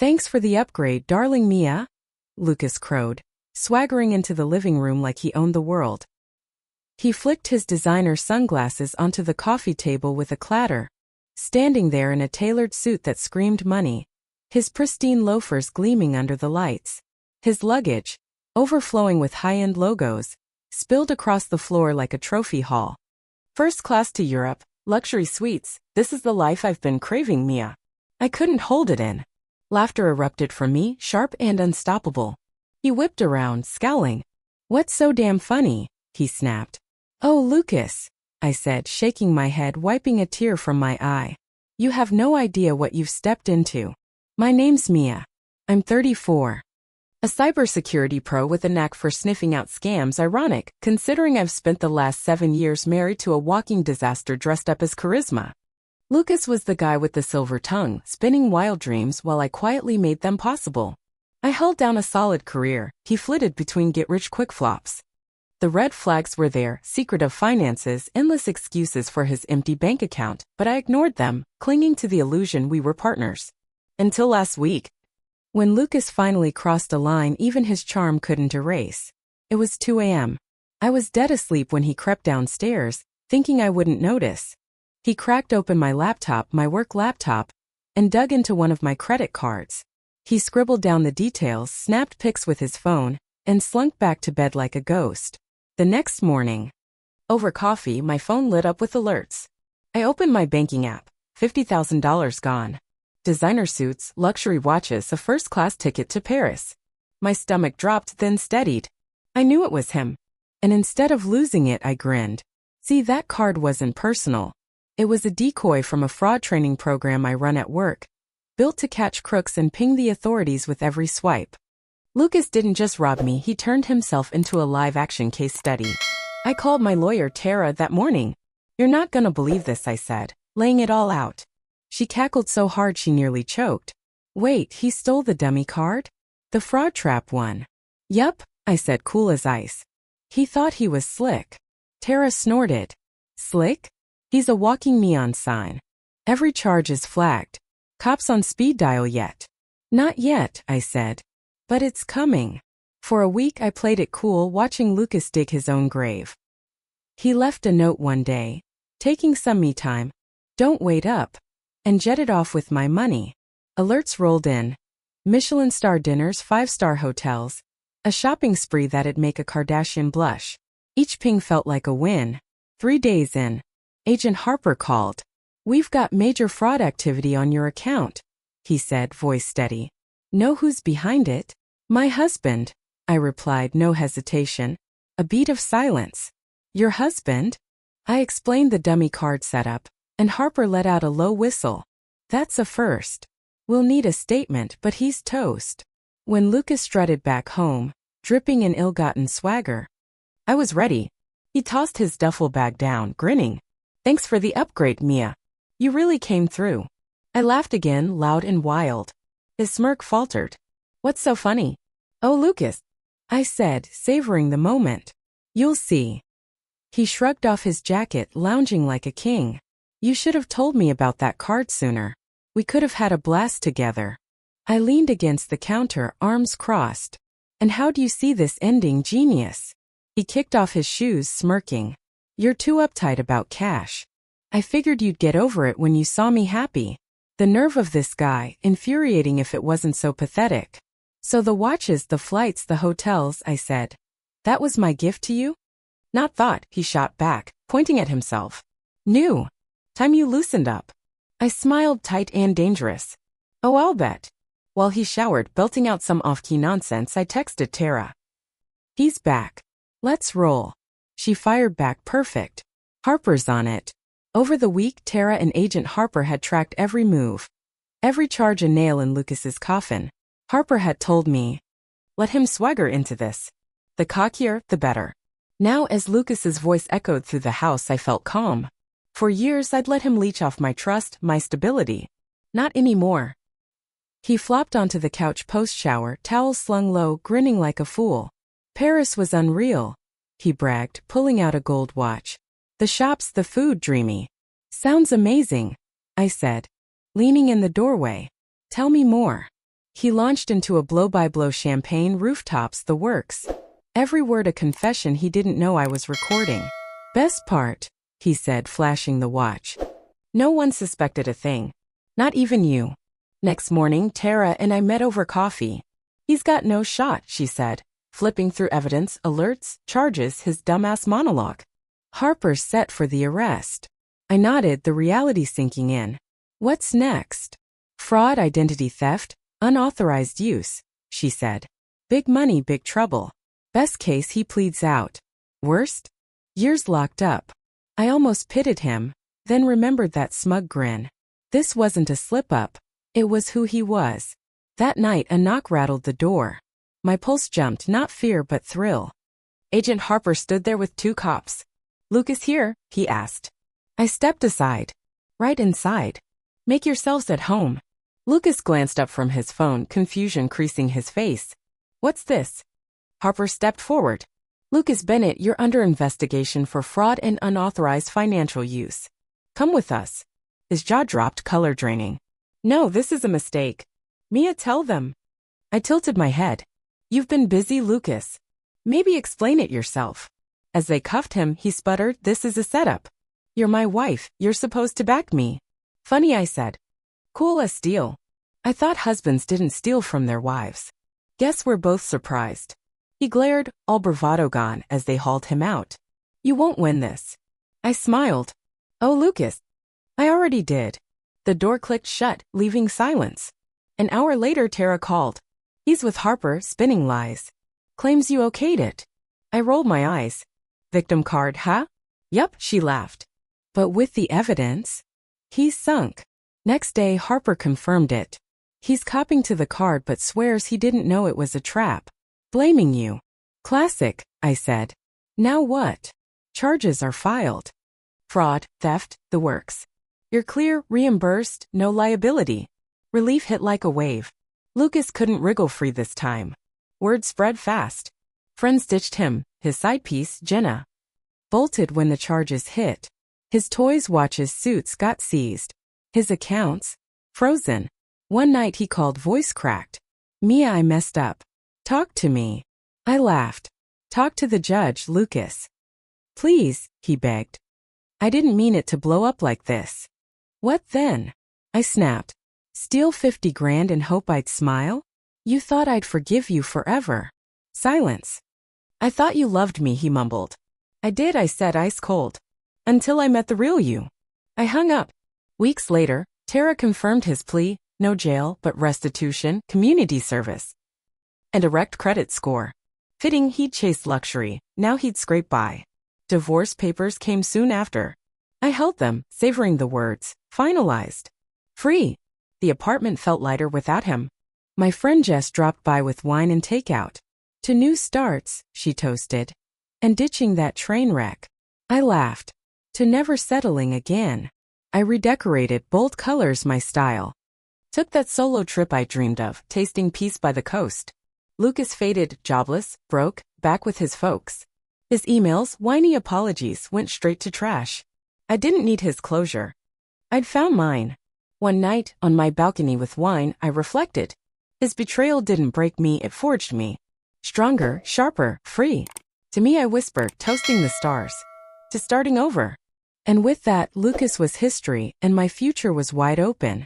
Thanks for the upgrade, darling Mia, Lucas crowed, swaggering into the living room like he owned the world. He flicked his designer sunglasses onto the coffee table with a clatter, standing there in a tailored suit that screamed money, his pristine loafers gleaming under the lights. His luggage, overflowing with high-end logos, spilled across the floor like a trophy haul. First class to Europe, luxury suites, this is the life I've been craving, Mia. I couldn't hold it in. Laughter erupted from me, sharp and unstoppable. He whipped around, scowling. What's so damn funny? He snapped. Oh, Lucas, I said, shaking my head, wiping a tear from my eye. You have no idea what you've stepped into. My name's Mia. I'm 34. A cybersecurity pro with a knack for sniffing out scams, ironic, considering I've spent the last 7 years married to a walking disaster dressed up as charisma. Lucas was the guy with the silver tongue, spinning wild dreams while I quietly made them possible. I held down a solid career, he flitted between get-rich-quick flops. The red flags were there, secretive finances, endless excuses for his empty bank account, but I ignored them, clinging to the illusion we were partners. Until last week. When Lucas finally crossed a line even his charm couldn't erase. It was 2 a.m. I was dead asleep when he crept downstairs, thinking I wouldn't notice. He cracked open my laptop, my work laptop, and dug into one of my credit cards. He scribbled down the details, snapped pics with his phone, and slunk back to bed like a ghost. The next morning, over coffee, my phone lit up with alerts. I opened my banking app, $50,000 gone. Designer suits, luxury watches, a first-class ticket to Paris. My stomach dropped, then steadied. I knew it was him. And instead of losing it, I grinned. See, that card wasn't personal. It was a decoy from a fraud training program I run at work, built to catch crooks and ping the authorities with every swipe. Lucas didn't just rob me, he turned himself into a live-action case study. I called my lawyer, Tara, that morning. You're not gonna believe this, I said, laying it all out. She cackled so hard she nearly choked. Wait, he stole the dummy card? The fraud trap one? Yup, I said, cool as ice. He thought he was slick. Tara snorted. Slick? He's a walking neon sign. Every charge is flagged. Cops on speed dial yet? Not yet, I said. But it's coming. For a week I played it cool, watching Lucas dig his own grave. He left a note one day, taking some me time. Don't wait up. And jetted off with my money. Alerts rolled in. Michelin star dinners, 5-star hotels. A shopping spree that'd make a Kardashian blush. Each ping felt like a win. 3 days in, Agent Harper called. We've got major fraud activity on your account, he said, voice steady. Know who's behind it? My husband, I replied, no hesitation. A beat of silence. Your husband? I explained the dummy card setup, and Harper let out a low whistle. That's a first. We'll need a statement, but he's toast. When Lucas strutted back home, dripping in ill-gotten swagger, I was ready. He tossed his duffel bag down, grinning. Thanks for the upgrade, Mia. You really came through. I laughed again, loud and wild. His smirk faltered. What's so funny? Oh, Lucas, I said, savoring the moment. You'll see. He shrugged off his jacket, lounging like a king. You should have told me about that card sooner. We could have had a blast together. I leaned against the counter, arms crossed. And how do you see this ending, genius? He kicked off his shoes, smirking. You're too uptight about cash. I figured you'd get over it when you saw me happy. The nerve of this guy, infuriating if it wasn't so pathetic. So the watches, the flights, the hotels, I said. That was my gift to you? Not thought, he shot back, pointing at himself. New. Time you loosened up. I smiled, tight and dangerous. Oh, I'll bet. While he showered, belting out some off-key nonsense, I texted Tara. He's back. Let's roll. She fired back, perfect. Harper's on it. Over the week, Tara and Agent Harper had tracked every move. Every charge a nail in Lucas's coffin. Harper had told me, let him swagger into this. The cockier, the better. Now, as Lucas's voice echoed through the house, I felt calm. For years, I'd let him leech off my trust, my stability. Not anymore. He flopped onto the couch post-shower, towel slung low, grinning like a fool. Paris was unreal, he bragged, pulling out a gold watch. The shops, the food, dreamy. Sounds amazing, I said, leaning in the doorway. Tell me more. He launched into a blow-by-blow champagne, rooftops, the works. Every word a confession he didn't know I was recording. Best part, he said, flashing the watch. No one suspected a thing. Not even you. Next morning, Tara and I met over coffee. He's got no shot, she said, flipping through evidence, alerts, charges, his dumbass monologue. Harper's set for the arrest. I nodded, the reality sinking in. What's next? Fraud, identity theft, unauthorized use, she said. Big money, big trouble. Best case, he pleads out. Worst? Years locked up. I almost pitied him, then remembered that smug grin. This wasn't a slip-up. It was who he was. That night, a knock rattled the door. My pulse jumped, not fear but thrill. Agent Harper stood there with 2 cops. Lucas here? He asked. I stepped aside. Right inside. Make yourselves at home. Lucas glanced up from his phone, confusion creasing his face. What's this? Harper stepped forward. Lucas Bennett, you're under investigation for fraud and unauthorized financial use. Come with us. His jaw dropped, color draining. No, this is a mistake. Mia, tell them. I tilted my head. You've been busy, Lucas. Maybe explain it yourself. As they cuffed him, he sputtered, this is a setup. You're my wife, you're supposed to back me. Funny, I said. Cool as steel. I thought husbands didn't steal from their wives. Guess we're both surprised. He glared, all bravado gone, as they hauled him out. You won't win this. I smiled. Oh, Lucas. I already did. The door clicked shut, leaving silence. An hour later, Tara called. He's with Harper, spinning lies. Claims you okayed it. I rolled my eyes. Victim card, huh? Yup, she laughed. But with the evidence? He's sunk. Next day, Harper confirmed it. He's copying to the card but swears he didn't know it was a trap. Blaming you. Classic, I said. Now what? Charges are filed. Fraud, theft, the works. You're clear, reimbursed, no liability. Relief hit like a wave. Lucas couldn't wriggle free this time. Word spread fast. Friends ditched him, his side piece, Jenna. Bolted when the charges hit. His toys, watches, suits got seized. His accounts, frozen. One night he called, voice cracked. Mia, I messed up. Talk to me. I laughed. Talk to the judge, Lucas. Please, he begged. I didn't mean it to blow up like this. What then? I snapped. Steal 50 grand and hope I'd smile? You thought I'd forgive you forever. Silence. I thought you loved me, he mumbled. I did, I said, ice cold. Until I met the real you. I hung up. Weeks later, Tara confirmed his plea, no jail, but restitution, community service. And a wrecked credit score. Fitting he'd chased luxury, now he'd scrape by. Divorce papers came soon after. I held them, savoring the words, finalized. Free. The apartment felt lighter without him. My friend Jess dropped by with wine and takeout. To new starts, she toasted. And ditching that train wreck. I laughed. To never settling again. I redecorated, bold colors my style. Took that solo trip I dreamed of, tasting peace by the coast. Lucas faded, jobless, broke, back with his folks. His emails, whiny apologies, went straight to trash. I didn't need his closure. I'd found mine. One night, on my balcony with wine, I reflected. His betrayal didn't break me, it forged me. Stronger, sharper, free. To me I whispered, toasting the stars. To starting over. And with that, Lucas was history, and my future was wide open.